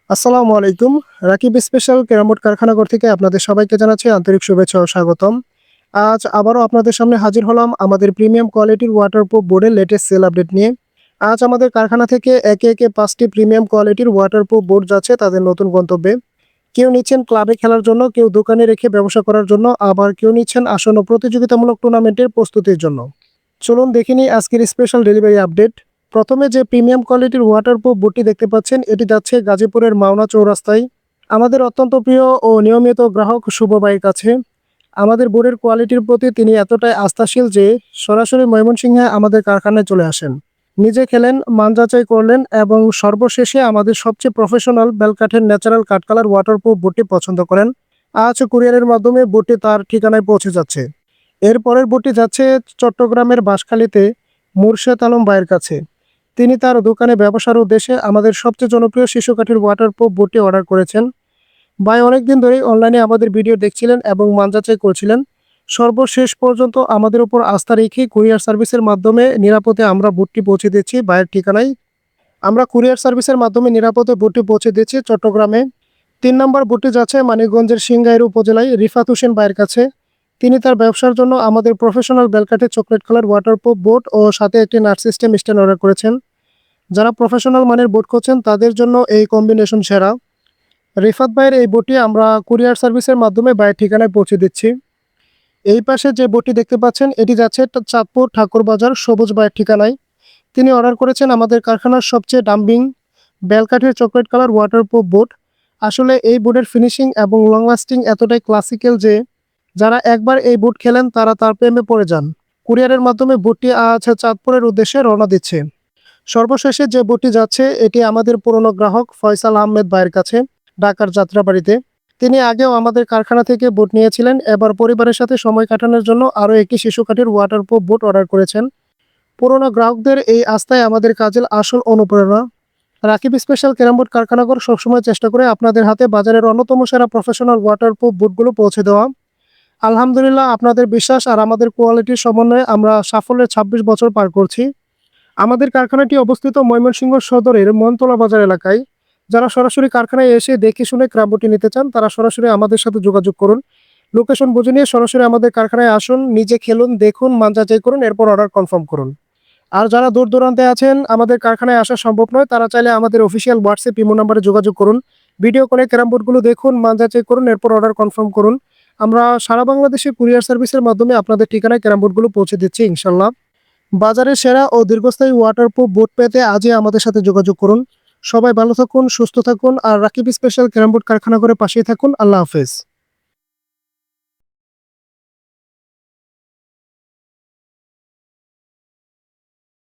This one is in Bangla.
আসসালামু আলাইকুম। রাকিব স্পেশাল কেরামত কারখানাঘর থেকে আপনাদের সবাইকে জানাচ্ছি আন্তরিক শুভেচ্ছা ও স্বাগতম। আজ আবারও আপনাদের সামনে হাজির হলাম আমাদের প্রিমিয়াম কোয়ালিটির ওয়াটারপ্রুফ বোর্ডের লেটেস্ট সেল আপডেট নিয়ে। আজ আমাদের কারখানা থেকে একে একে 5টি প্রিমিয়াম কোয়ালিটির ওয়াটারপ্রুফ বোর্ড যাচ্ছে তাদের নতুন গন্তব্যে। কেউ নিচ্ছেন ক্লাবে খেলার জন্য, কেউ দোকানে রেখে ব্যবসা করার জন্য, আবার কেউ নিচ্ছেন আসন্ন প্রতিযোগিতামূলক টুর্নামেন্টের প্রস্তুতির জন্য। চলুন দেখে নিই আজকের স্পেশাল ডেলিভারি আপডেট। প্রথমে যে প্রিমিয়াম কোয়ালিটির ওয়াটারপ্রুফ বোর্ডটি দেখতে পাচ্ছেন, এটি যাচ্ছে গাজীপুরের মাওনা চৌরাস্তায় আমাদের অত্যন্ত প্রিয় ও নিয়মিত গ্রাহক শুভ ভাইয়ের কাছে। আমাদের বোর্ডের কোয়ালিটির প্রতি তিনি এতটাই আস্থাশীল যে সরাসরি ময়মনসিংহে আমাদের কারখানায় চলে আসেন, নিজে খেলেন, মান যাচাই করলেন এবং সর্বশেষে আমাদের সবচেয়ে প্রফেশনাল বেলকাঠের ন্যাচারাল কাঠকালার ওয়াটারপ্রুফ বোর্ডটি পছন্দ করেন। আজ কুরিয়ারের মাধ্যমে বোর্ডটি তার ঠিকানায় পৌঁছে যাচ্ছে। এর পরের বোর্ডটি যাচ্ছে চট্টগ্রামের বাঁশখালীতে মুর্শেদ আলম ভাইয়ের কাছে। তিনি তার দোকানে ব্যবসার উদ্দেশ্যে আমাদের সবচেয়ে জনপ্রিয় শিশু কাঠের ওয়াটারপ্রুফ বোর্ডটি অর্ডার করেছেন। ভাই অনেকদিন ধরেই অনলাইনে আমাদের ভিডিও দেখছিলেন এবং মান যাচাই করছিলেন। সর্বশেষ পর্যন্ত আমাদের উপর আস্থা রেখে কুরিয়ার সার্ভিসের মাধ্যমে নিরাপদে আমরা বোর্ডটি পৌঁছে দিচ্ছি ভাইয়ের ঠিকানায়। আমরা কুরিয়ার সার্ভিসের মাধ্যমে নিরাপদে বোর্ডটি পৌঁছে দিচ্ছি চট্টগ্রামে। 3 নম্বর বোর্ডটি যাচ্ছে মানিকগঞ্জের সিংগাইর উপজেলায় রিফাত হোসেন ভাইয়ের কাছে। তিনি তার ব্যবসার জন্য আমাদের প্রফেশনাল বেলকাঠের চকলেট কালার ওয়াটারপ্রুফ বোর্ড ও সাথে একটি নাট সিস্টেম স্ট্যান্ড অর্ডার করেছেন। যারা প্রফেশনাল মানের বোর্ড খুঁজছেন তাদের জন্য এই কম্বিনেশন সেরা। রিফাত ভাইয়ের এই বোর্ডটি আমরা কুরিয়ার সার্ভিসের মাধ্যমে ভাইয়ের ঠিকানায় পৌঁছে দিচ্ছি। এই পাশে যে বোর্ডটি দেখতে পাচ্ছেন, এটি যাচ্ছে চাঁদপুর ঠাকুরবাজার সবুজ ভাইয়ের ঠিকানায়। তিনি অর্ডার করেছেন আমাদের কারখানার সবচেয়ে ডাম্বিং বেলকাঠের চকলেট কালার ওয়াটারপ্রুফ বোর্ড। আসলে এই বোর্ডের ফিনিশিং এবং লং লাস্টিং এতটাই ক্লাসিক্যাল যে যারা একবার এই বোর্ড খেলেন তারা তার প্রেমে পড়ে যান। কুরিয়ারের মাধ্যমে বোর্ডটি আজ চাঁদপুরের উদ্দেশ্যে রওনা দিচ্ছে। সর্বশেষে যে বোর্ডটি যাচ্ছে এটি আমাদের পুরনো গ্রাহক ফয়সাল আহমেদ ভাইয়ের কাছে, ঢাকার যাত্রাবাড়িতে। তিনি আগেও আমাদের কারখানা থেকে বোর্ড নিয়েছিলেন, এবার পরিবারের সাথে সময় কাটানোর জন্য আরও একটি শিশু কাঠের ওয়াটারপ্রুফ বোর্ড অর্ডার করেছেন। পুরনো গ্রাহকদের এই আস্থায় আমাদের কাজের আসল অনুপ্রেরণা। রাকিব স্পেশাল ক্যারামবোর্ড কারখানাঘর সবসময় চেষ্টা করে আপনাদের হাতে বাজারের অন্যতম সেরা প্রফেশনাল ওয়াটারপ্রুফ বোর্ডগুলো পৌঁছে দেওয়া। আলহামদুলিল্লাহ, আপনাদের বিশ্বাস আর আমাদের কোয়ালিটির সমন্বয়ে আমরা সাফল্যের 26 বছর পার করছি। আমাদের কারখানাটি অবস্থিত ময়মনসিংহ সদরের মনতলা বাজার এলাকায়। যারা সরাসরি কারখানায় এসে দেখে শুনে ক্রামবোর্ডটি নিতে চান তারা সরাসরি আমাদের সাথে যোগাযোগ করুন। লোকেশন বুঝে নিয়ে সরাসরি আমাদের কারখানায় আসুন, নিজে খেলুন, দেখুন, মান যাচাই করুন, এরপর অর্ডার কনফার্ম করুন। আর যারা দূর দূরান্তে আছেন, আমাদের কারখানায় আসা সম্ভব নয়, তারা চাইলে আমাদের অফিসিয়াল হোয়াটসঅ্যাপ ইমো নাম্বারে যোগাযোগ করুন। ভিডিও করে ক্যারামবোর্ডগুলো দেখুন, মান যাচাই করুন, এরপর অর্ডার কনফার্ম করুন। আমরা সারা বাংলাদেশে কুরিয়ার সার্ভিসের মাধ্যমে আপনাদের ঠিকানায় ক্যারামবোর্ডগুলো পৌঁছে দিচ্ছি ইনশাল্লাহ। বাজারের সেরা ও দীর্ঘস্থায়ী ওয়াটারপ্রুফ বোর্ড পেতে আজই আমাদের সাথে যোগাযোগ করুন। সবাই ভালো থাকুন, সুস্থ থাকুন আর রাকিব স্পেশাল ক্যারামবোর্ড কারখানা করে পাশেই থাকুন। আল্লাহ হাফেজ।